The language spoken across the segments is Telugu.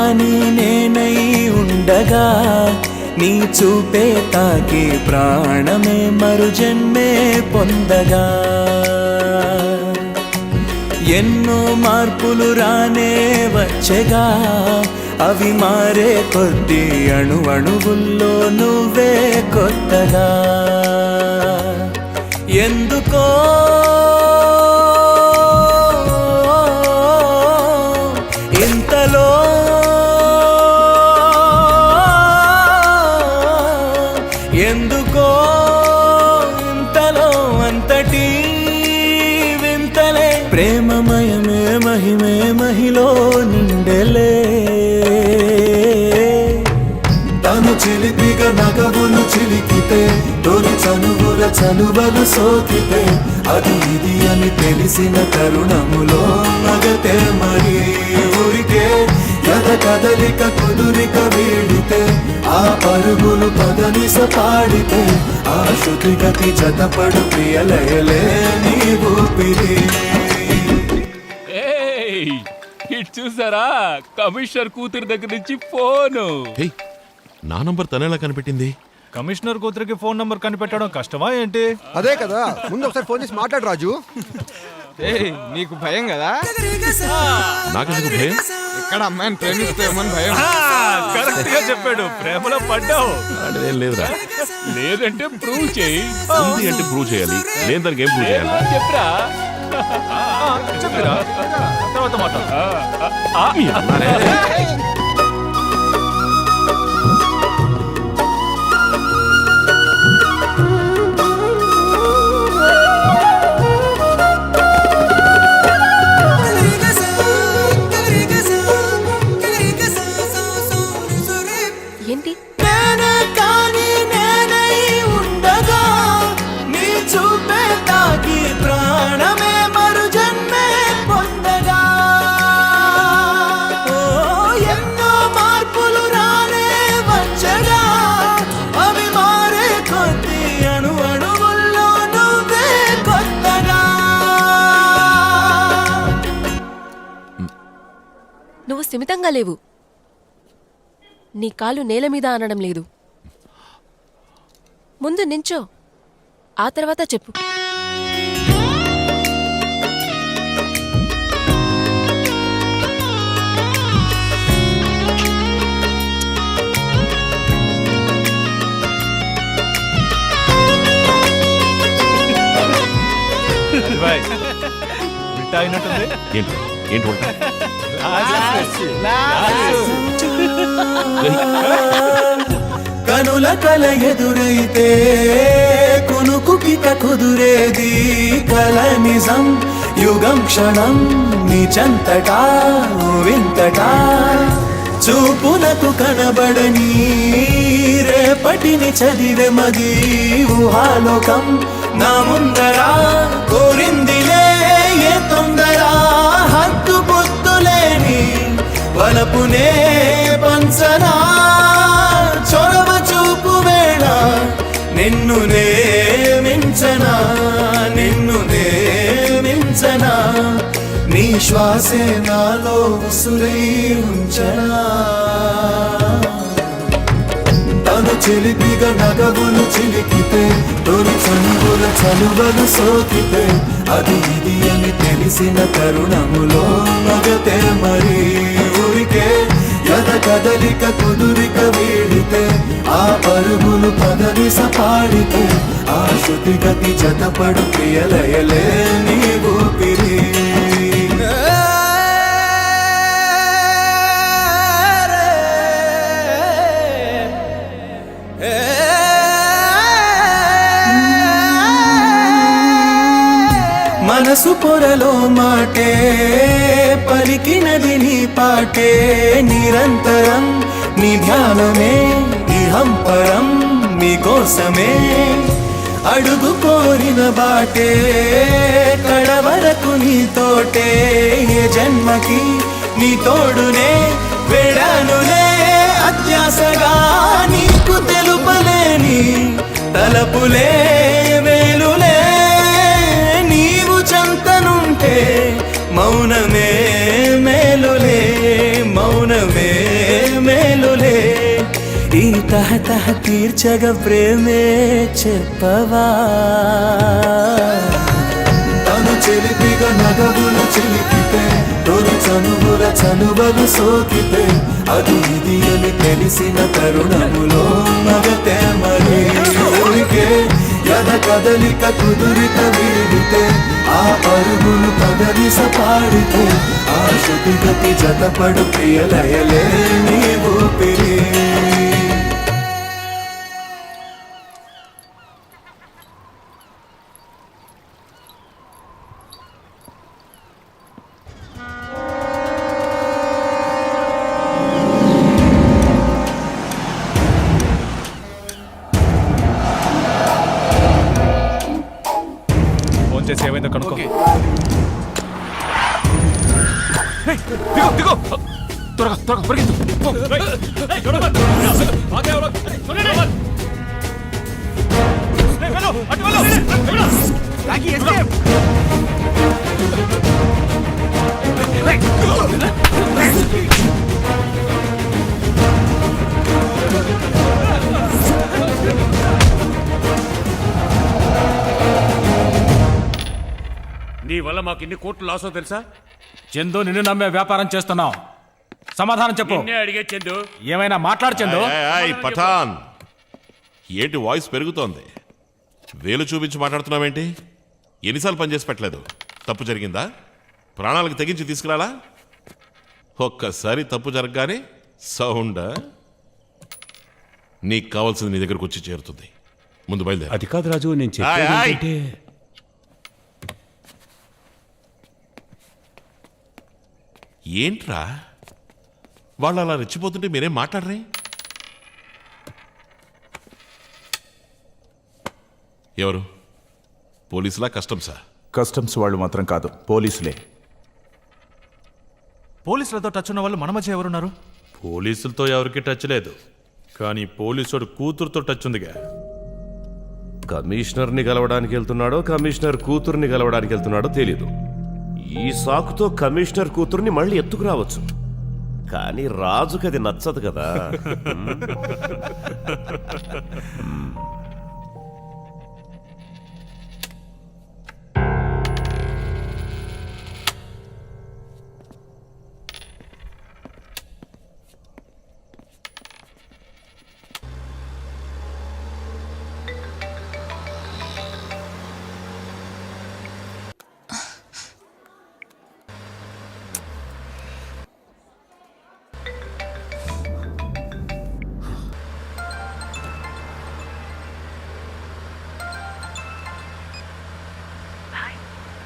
కాని నేనై ఉండగా నీ చూపే తాకి ప్రాణమే మరు జన్మే పొందగా ఎన్నో మార్పులు రానే వచ్చగా అవి మారే కొద్ది అణువణువుల్లో నువ్వే కొత్తగా ఎందుకో ఇంతలో ఎందుకో ఇంతలో అంతటి వింతలే ప్రేమమయమే మహిమే మహిలో నిండెలే తను చిలిపిగా నగవులు చిలికితే తొలి చనువుల చనువలు సోకితే అది ఇది అని తెలిసిన తరుణములో మగతే మరి ఊరికే యద కదలిక కుదురిక వీడితే ఆ పరుగులు పదనిస పాడితే ఆ శృతి గతి జతపడు ప్రియలయలే నీ ఊపిరి. చూసారా కమిషనర్ కూతురు దగ్గర నుంచి ఫోను. నా నంబర్ తనేలా కనిపెట్టింది? కమిషనర్ కూతురికి ఫోన్ నంబర్ కనిపెట్టడం కష్టమా ఏంటి? అదే కదా, ముందు ఒకసారి ఫోన్ చేసి మాట్లాడు రాజు. నీకు భయం కదా? నాకెందుకు భయం? ఇక్కడ అమ్మాయిని ప్రేమిస్తేమని భయం. కరెక్ట్ గా చెప్పాడు, ప్రేమలో పడ్డావు. అదేం లేదురా. లేదంటే ప్రూవ్ చేయి. ఉంది అంటే ప్రూవ్ చేయాలి, లేదు దానికి ఏం ప్రూవ్ చేయాలి? చెప్పరా చెప్పిరా తర్వాత మాట్లాడు. ఏంటి ప్రాణమే మరు జన్మే పొందగా ఎన్నో మార్పులు రానే వచ్చగా అవి మారే కొద్ది అణు అణువుల్లో నువ్వే కొత్తగా. నువ్వు స్థిమితంగా లేవు. నీ కాలు నేల మీద అనడం లేదు. ముందు నించో, ఆ తర్వాత చెప్పు. అయినట్టుంది. ఏంటి ఏంటి ఉంటా? కనుల కల ఎదురైతే కునుకుకిక కుదురేది కల నిజం యుగం క్షణం నిచంతటా వింతటా చూపులకు కనబడని రేపటిని చదివే మది ఊహాలోకం నా ముందరా కోరిందిలే ఏ తొందరా హద్దు పొద్దులేని వలపునే పంచనా చొరవ చూపు వేళ నిన్ను నేమించనా నిన్ను నేమించనా నీ శ్వాసే నాలో ఉసురై ఉంచనా తను చిలిపిగా నగవులు చిలికితే తొలి చనువుల చనువలు సోకితే అది ఇది అని తెలిసిన తరుణములో మగతే మరి ఊరికే యద కదలిక కుదురిక వీడితే ఆ పరుగులు పదనిస పాడితే ఆ శృతి గతి జతపడు ప్రియలయలే నీ ఊపిరి. మనసు పొరలో మాటే పలికినది నీ పాటే నిరంతరం నీ ధ్యానమే ఇహంపరం నీకోసమే అడుగు కోరిన బాటే కడవరకు నీతోటే ఏ జన్మకి నీ తోడునే వెడానులే అత్యాసగా నీకు తెలుపలేని తలపులే వేలులే నీవు చంతనుంటే మౌనమే మేలులే మౌనమే తహతహ తీర్చగ ప్రేమే చెప్పవా తను చెలిపిగా నగవులు చిలికితే తొలి చనువుల చనువలు సోకితే అది ఇది అని తెలిసిన తరుణములో మగతే మరి ఊరికే యద కదలిక కుదురిత వీడితే ఆ పరుగులు పదనిస పాడితే ఆ శృతి గతి జతపడు ప్రియలయలే నీ ఊపిరి ఫోన్ చేసి ఏమైందో కనుక్కో. ఏయ్, దిగు దిగు త్వరగా త్వరగా పరిగెత్తు. నీ వల్ల మాకు ఇన్ని కోట్లు లాసో తెలుసా? చందు నిన్ను నమ్మే వ్యాపారం చేస్తున్నావు. సమాధానం చెప్పు. నిన్నే అడిగే చందు. ఏమైనా మాట్లాడు చందు. పఠాన్ ఏంటి వాయిస్ పెరుగుతోంది? వేలు చూపించి మాట్లాడుతున్నావేంటి? ఎన్నిసార్లు పనిచేసి పెట్టలేదు? తప్పు జరిగిందా? ప్రాణాలకు తెగించి తీసుకురాలా? ఒక్కసారి తప్పు జరగగానే సౌండ్ నీకు కావాల్సింది నీ దగ్గరకు వచ్చి చేరుతుంది. ముందు బయలుదేరు. అది కాదు రాజు, నేను ఆయ్, ఆయ్. చెప్పేది ఏంట్రా వాళ్ళు అలా రెచ్చిపోతుంటే మీరేం మాట్లాడరే? ఎవరు? పోలీసులా కస్టమ్సా? కస్టమ్స్ వాళ్ళు మాత్రం కాదు, పోలీసులే. పోలీసులతో టచ్ ఉన్న వాళ్ళు మన మధ్య ఎవరున్నారు? పోలీసులతో ఎవరికి టచ్ లేదు, కానీ పోలీసుడు కూతురుతో టచ్ ఉందిగా. కమిషనర్ని కలవడానికి వెళ్తున్నాడో కమిషనర్ కూతుర్ని కలవడానికి వెళ్తున్నాడో తెలీదు. ఈ సాకుతో కమిషనర్ కూతుర్ని మళ్ళీ ఎత్తుకురావచ్చు, కానీ రాజుకి అది నచ్చదు కదా.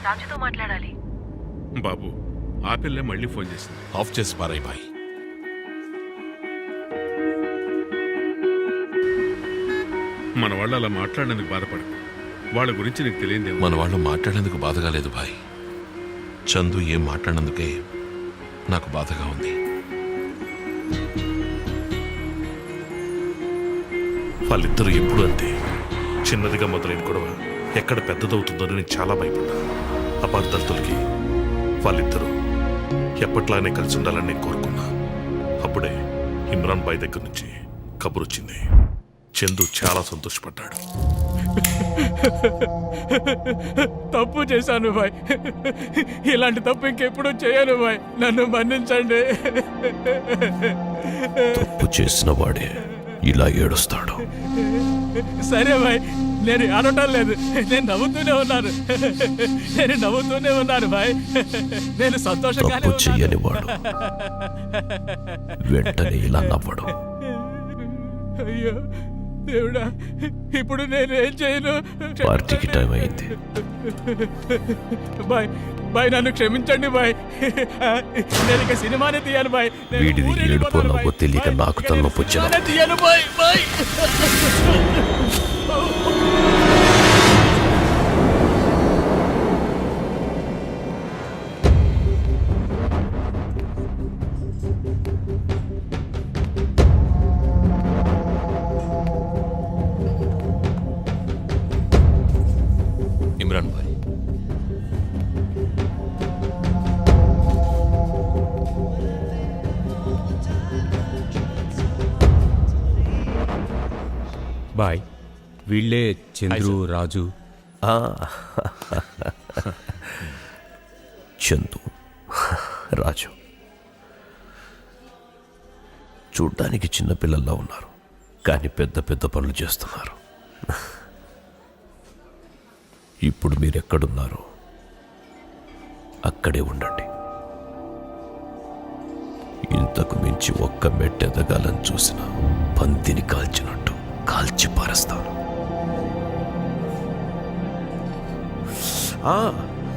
రాజుతో మాట్లాడాలి. బాబు, ఆ పిల్ల మళ్ళీ ఫోన్ చేసింది. ఆఫ్ చేసి పారాయి బాయ్. మన వాళ్ళు అలా మాట్లాడేందుకు బాధపడకు. వాళ్ళ గురించి నీకు తెలియదేమో. మన వాళ్ళు మాట్లాడేందుకు బాధగా లేదు బాయ్. చందు ఏం మాట్లాడినందుకే నాకు బాధగా ఉంది. వాళ్ళిద్దరూ ఎప్పుడు అంతే, చిన్నదిగా మొదలైన గొడవ ఎక్కడ పెద్దదవుతుందో నేను చాలా భయపడ్డా. అపార్థాలతోకి వాళ్ళిద్దరూ ఎప్పట్లానే కలిసి ఉండాలని నేను కోరుకున్నా. అప్పుడే ఇమ్రాన్ బాయ్ దగ్గర నుంచి కబురు వచ్చింది. చందు చాలా సంతోషపడ్డాడు. తప్పు చేశాను బాయ్. ఇలాంటి తప్పు ఇంకెప్పుడు చేయను బాయ్. నన్ను మన్నించండి. తప్పు చేసిన వాడే ఇలా ఏడుస్తాడు. సరే బాయ్, నేను ఆడటం లేదు, నేను నవ్వుతూనే ఉన్నాను. నేను నవ్వుతూనే ఉన్నాను బాయ్. నేను సంతోషంగానే తప్పు చెయ్యని వాడు వెంటనే ఇలా నవ్వడు. అయ్యో దేవుడా, ఇప్పుడు నేను ఏం చేయను? పార్టీకి టైం అయింది. బాయ్ బాయ్, నన్ను క్షమించండి బాయ్. నేను ఇక సినిమానే తీయాలి బాయ్. నేను వీడిది ఊరు వెళ్ళిపోతాను ఏడుపో నవ్వో బాయ్. తెలియక బాయ్, నాకు ఇక తలనొప్పి నేను వచ్చిన సినిమానే తీయను బాయ్ బాయ్. ఇమ్రాన్ భాయ్, బాయ్ వీళ్ళే చంద్రు రాజు. ఆ, చందు రాజు చూడ్డానికి చిన్నపిల్లల్లా ఉన్నారు, కానీ పెద్ద పెద్ద పనులు చేస్తున్నారు. ఇప్పుడు మీరెక్కడున్నారో అక్కడే ఉండండి. ఇంతకు మించి ఒక్క మెట్టెదగాలని చూసిన పందిని కాల్చినట్టు కాల్చి పారేస్తాను.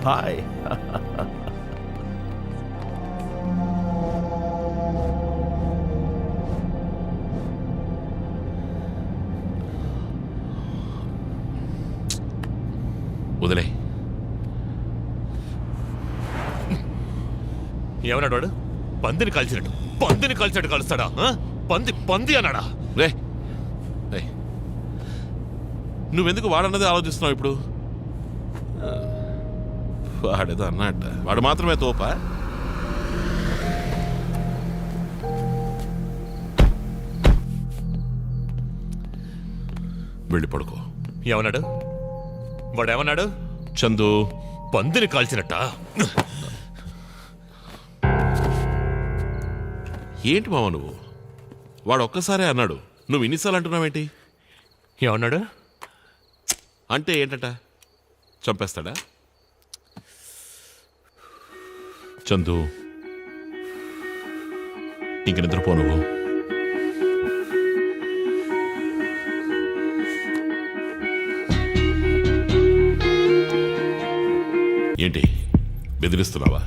హాయ్. వదిలే. ఏమన్నాడు వాడు? పందిని కాల్చినట్టు కాలుస్తాడా? పంది అన్నాడా? రే నువ్వెందుకు వాడన్నదే ఆలోచిస్తున్నావు ఇప్పుడు? వాడేదో అన్నట్ట, వాడు మాత్రమే తోపా? వెళ్ళి పడుకో. ఏమన్నాడు వాడేమన్నాడు? చందు పందిని కాల్చినట్ట. ఏంటి మామ నువ్వు? వాడు ఒక్కసారే అన్నాడు, నువ్వు ఇన్నిసార్లు అంటున్నావేంటి? ఏమన్నాడు అంటే ఏంటట? చంపేస్తాడా? చందు ఇంక నిద్రపో నువ్వు. ఏంటి బెదిరిస్తున్నావా?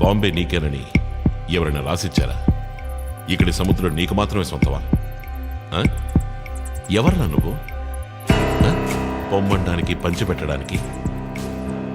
బాంబే నీకేనని ఎవరైనా రాసిచ్చారా? ఇక్కడి సముద్రం నీకు మాత్రమే సొంతమా? ఎవర్రా నువ్వు? పొమ్మంటానికి పంచిపెట్టడానికి